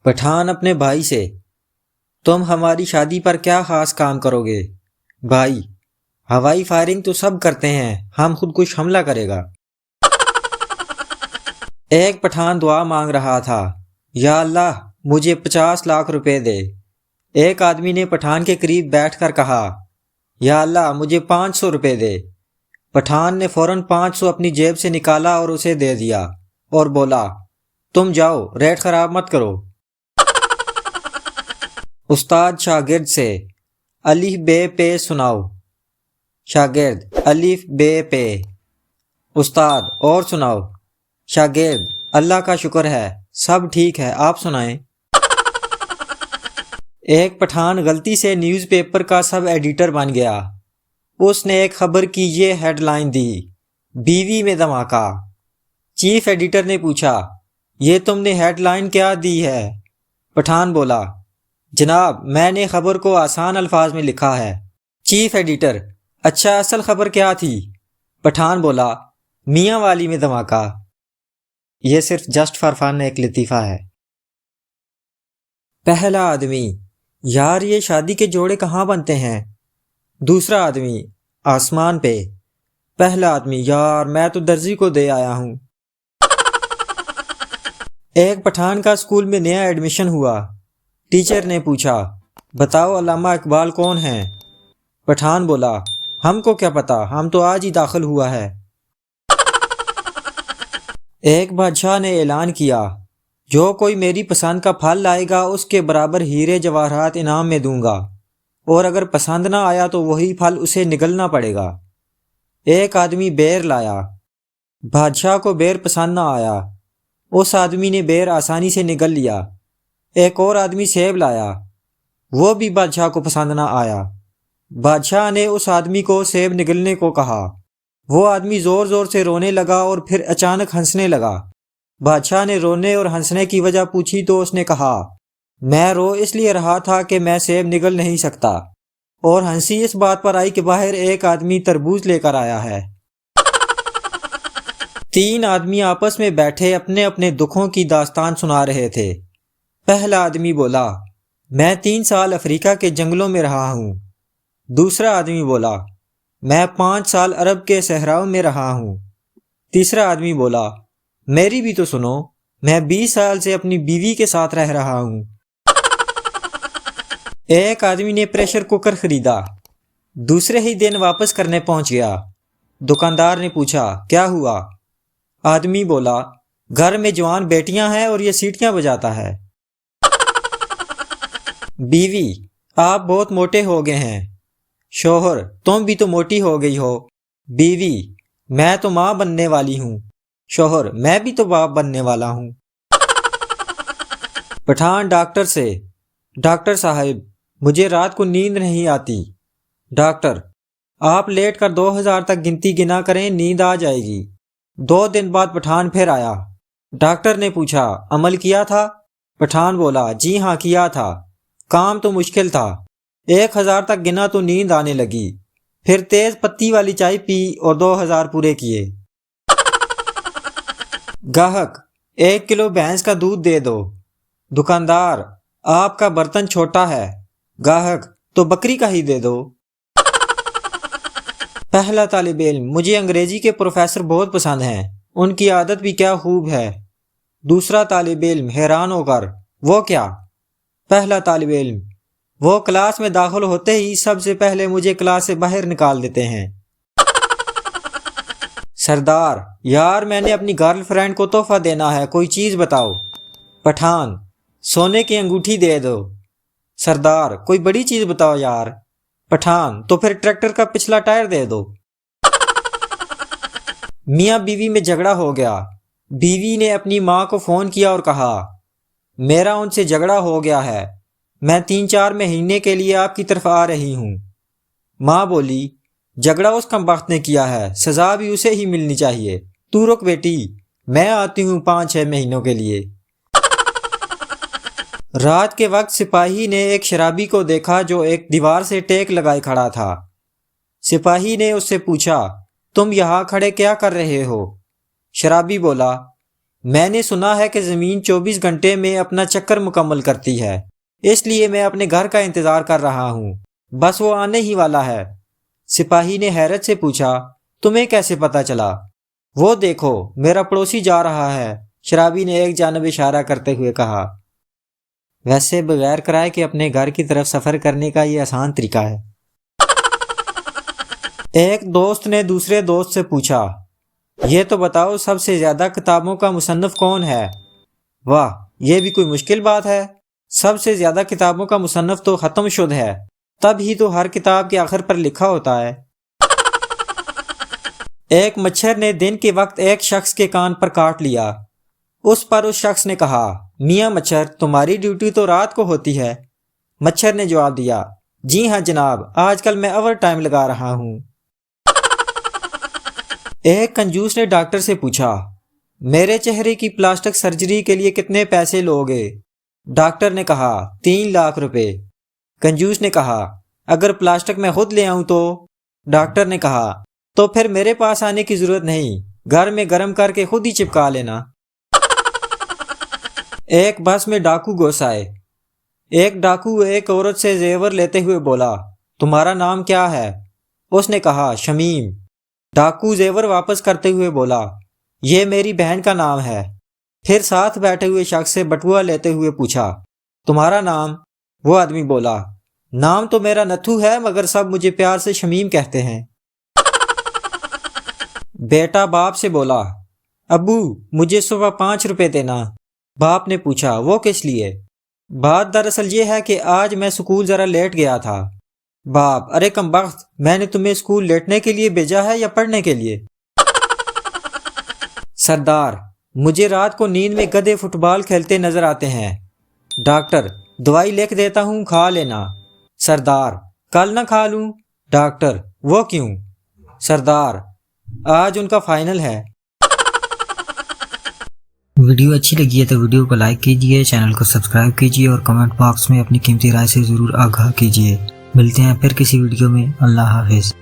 پٹھان اپنے بھائی سے: تم ہماری شادی پر کیا خاص کام کرو گے؟ بھائی: ہوائی فائرنگ تو سب کرتے ہیں، ہم خود کش حملہ کرے گا۔ ایک پٹھان دعا مانگ رہا تھا: یا اللہ مجھے 50 لاکھ روپے دے۔ ایک آدمی نے پٹھان کے قریب بیٹھ کر کہا: یا اللہ مجھے 500 روپے دے۔ پٹھان نے فوراً 500 اپنی جیب سے نکالا اور اسے دے دیا اور بولا: تم جاؤ، ریٹ خراب مت کرو۔ استاد شاگرد سے: الف بے پے سناؤ۔ شاگرد: الف بے پے۔ استاد: اور سناؤ۔ شاگرد: اللہ کا شکر ہے، سب ٹھیک ہے، آپ سنائیں۔ ایک پٹھان غلطی سے نیوز پیپر کا سب ایڈیٹر بن گیا۔ اس نے ایک خبر کی یہ ہیڈ لائن دی: بیوی میں دھماکہ۔ چیف ایڈیٹر نے پوچھا: یہ تم نے ہیڈ لائن کیا دی ہے؟ پٹھان بولا: جناب میں نے خبر کو آسان الفاظ میں لکھا ہے۔ چیف ایڈیٹر: اچھا اصل خبر کیا تھی؟ پٹھان بولا: میاں والی میں دھماکہ۔ یہ صرف جسٹ فار فن ایک لطیفہ ہے۔ پہلا آدمی: یار یہ شادی کے جوڑے کہاں بنتے ہیں؟ دوسرا آدمی: آسمان پہ۔ پہلا آدمی: یار میں تو درزی کو دے آیا ہوں۔ ایک پٹھان کا اسکول میں نیا ایڈمیشن ہوا۔ ٹیچر نے پوچھا: بتاؤ علامہ اقبال کون ہیں؟ پٹھان بولا: ہم کو کیا پتا، ہم تو آج ہی داخل ہوا ہے۔ ایک بادشاہ نے اعلان کیا: جو کوئی میری پسند کا پھل لائے گا اس کے برابر ہیرے جواہرات انعام میں دوں گا، اور اگر پسند نہ آیا تو وہی پھل اسے نگلنا پڑے گا۔ ایک آدمی بیر لایا۔ بادشاہ کو بیر پسند نہ آیا۔ اس آدمی نے بیر آسانی سے نگل لیا۔ ایک اور آدمی سیب لایا۔ وہ بھی بادشاہ کو پسند نہ آیا۔ بادشاہ نے اس آدمی کو سیب نگلنے کو کہا۔ وہ آدمی زور زور سے رونے لگا اور پھر اچانک ہنسنے لگا۔ بادشاہ نے رونے اور ہنسنے کی وجہ پوچھی تو اس نے کہا: میں رو اس لیے رہا تھا کہ میں سیب نگل نہیں سکتا، اور ہنسی اس بات پر آئی کہ باہر ایک آدمی تربوز لے کر آیا ہے۔ 3 آدمی آپس میں بیٹھے اپنے اپنے دکھوں کی داستان سنا رہے تھے۔ پہلا آدمی بولا: میں 3 سال افریقہ کے جنگلوں میں رہا ہوں۔ دوسرا آدمی بولا: میں 5 سال عرب کے صحراؤں میں رہا ہوں۔ تیسرا آدمی بولا: میری بھی تو سنو، میں 20 سال سے اپنی بیوی کے ساتھ رہ رہا ہوں۔ ایک آدمی نے پریشر کوکر خریدا۔ دوسرے ہی دن واپس کرنے پہنچ گیا۔ دکاندار نے پوچھا: کیا ہوا؟ آدمی بولا: گھر میں جوان بیٹیاں ہیں اور یہ سیٹیاں بجاتا ہے۔ بیوی: آپ بہت موٹے ہو گئے ہیں۔ شوہر: تم بھی تو موٹی ہو گئی ہو۔ بیوی: میں تو ماں بننے والی ہوں۔ شوہر: میں بھی تو باپ بننے والا ہوں۔ پٹھان ڈاکٹر سے: ڈاکٹر صاحب مجھے رات کو نیند نہیں آتی۔ ڈاکٹر: آپ لیٹ کر 2000 تک گنتی گنا کریں، نیند آ جائے گی۔ 2 دن بعد پٹھان پھر آیا۔ ڈاکٹر نے پوچھا: عمل کیا تھا؟ پٹھان بولا: جی ہاں کیا تھا، کام تو مشکل تھا۔ 1000 تک گنا تو نیند آنے لگی، پھر تیز پتی والی چائے پی اور 2000 پورے کیے۔ گاہک: 1 کلو بھینس کا دودھ دے دو۔ دکاندار: آپ کا برتن چھوٹا ہے۔ گاہک: تو بکری کا ہی دے دو۔ پہلا طالب علم: مجھے انگریزی کے پروفیسر بہت پسند ہیں، ان کی عادت بھی کیا خوب ہے۔ دوسرا طالب علم حیران ہو کر: وہ کیا؟ پہلا طالب علم: وہ کلاس میں داخل ہوتے ہی سب سے پہلے مجھے کلاس سے باہر نکال دیتے ہیں۔ سردار: یار میں نے اپنی گرل فرینڈ کو تحفہ دینا ہے، کوئی چیز بتاؤ۔ پٹھان: سونے کی انگوٹھی دے دو۔ سردار: کوئی بڑی چیز بتاؤ یار۔ پٹھان: تو پھر ٹریکٹر کا پچھلا ٹائر دے دو۔ میاں بیوی میں جھگڑا ہو گیا۔ بیوی نے اپنی ماں کو فون کیا اور کہا: میرا ان سے جھگڑا ہو گیا ہے، میں 3-4 مہینے کے لیے آپ کی طرف آ رہی ہوں۔ ماں بولی: جھگڑا اس کمبخت نے کیا ہے، سزا بھی اسے ہی ملنی چاہیے، تو رک بیٹی، میں آتی ہوں 5-6 مہینوں کے لیے۔ رات کے وقت سپاہی نے ایک شرابی کو دیکھا جو ایک دیوار سے ٹیک لگائے کھڑا تھا۔ سپاہی نے اس سے پوچھا: تم یہاں کھڑے کیا کر رہے ہو؟ شرابی بولا: میں نے سنا ہے کہ زمین 24 گھنٹے میں اپنا چکر مکمل کرتی ہے، اس لیے میں اپنے گھر کا انتظار کر رہا ہوں، بس وہ آنے ہی والا ہے۔ سپاہی نے حیرت سے پوچھا، تمہیں کیسے پتا چلا؟ وہ دیکھو، میرا پڑوسی جا رہا ہے، شرابی نے ایک جانب اشارہ کرتے ہوئے کہا۔ ویسے بغیر کرائے کے اپنے گھر کی طرف سفر کرنے کا یہ آسان طریقہ ہے۔ ایک دوست نے دوسرے دوست سے پوچھا، یہ تو بتاؤ سب سے زیادہ کتابوں کا مصنف کون ہے؟ واہ، یہ بھی کوئی مشکل بات ہے۔ سب سے زیادہ کتابوں کا مصنف تو ختم شد ہے، تب ہی تو ہر کتاب کے آخر پر لکھا ہوتا ہے۔ ایک مچھر نے دن کے وقت ایک شخص کے کان پر کاٹ لیا۔ اس پر اس شخص نے کہا، میاں مچھر، تمہاری ڈیوٹی تو رات کو ہوتی ہے۔ مچھر نے جواب دیا، جی ہاں جناب، آج کل میں اوور ٹائم لگا رہا ہوں۔ ایک کنجوس نے ڈاکٹر سے پوچھا، میرے چہرے کی پلاسٹک سرجری کے لیے کتنے پیسے لوگے؟ ڈاکٹر نے کہا، 3 لاکھ روپے۔ کنجوس نے کہا، اگر پلاسٹک میں خود لے آؤں تو؟ ڈاکٹر نے کہا، تو پھر میرے پاس آنے کی ضرورت نہیں، گھر میں گرم کر کے خود ہی چپکا لینا۔ ایک بس میں ڈاکو گھس آئے۔ ایک ڈاکو ایک عورت سے زیور لیتے ہوئے بولا، تمہارا نام کیا ہے؟ اس نے کہا، شمیم۔ ڈاکو زیور واپس کرتے ہوئے بولا، یہ میری بہن کا نام ہے۔ پھر ساتھ بیٹھے ہوئے شخص سے بٹوا لیتے ہوئے پوچھا، تمہارا نام؟ وہ آدمی بولا، نام تو میرا نتھو ہے، مگر سب مجھے پیار سے شمیم کہتے ہیں۔ بیٹا باپ سے بولا، ابو مجھے صبح 5 روپے دینا۔ باپ نے پوچھا، وہ کس لیے؟ بات دراصل یہ ہے کہ آج میں اسکول ذرا لیٹ گیا تھا۔ باپ، ارے کم بخت، میں نے تمہیں اسکول لیٹنے کے لیے بھیجا ہے یا پڑھنے کے لیے؟ سردار، مجھے رات کو نیند میں گدھے فٹ بال کھیلتے نظر آتے ہیں۔ ڈاکٹر، دوائی لکھ دیتا ہوں، کھا لینا۔ سردار، کل نہ کھا لوں؟ ڈاکٹر، وہ کیوں؟ سردار، آج ان کا فائنل ہے۔ ویڈیو اچھی لگی ہے تو ویڈیو کو لائک کیجئے، چینل کو سبسکرائب کیجئے اور کمنٹ باکس میں اپنی قیمتی رائے سے ضرور آگاہ کیجئے۔ ملتے ہیں پھر کسی ویڈیو میں۔ اللہ حافظ۔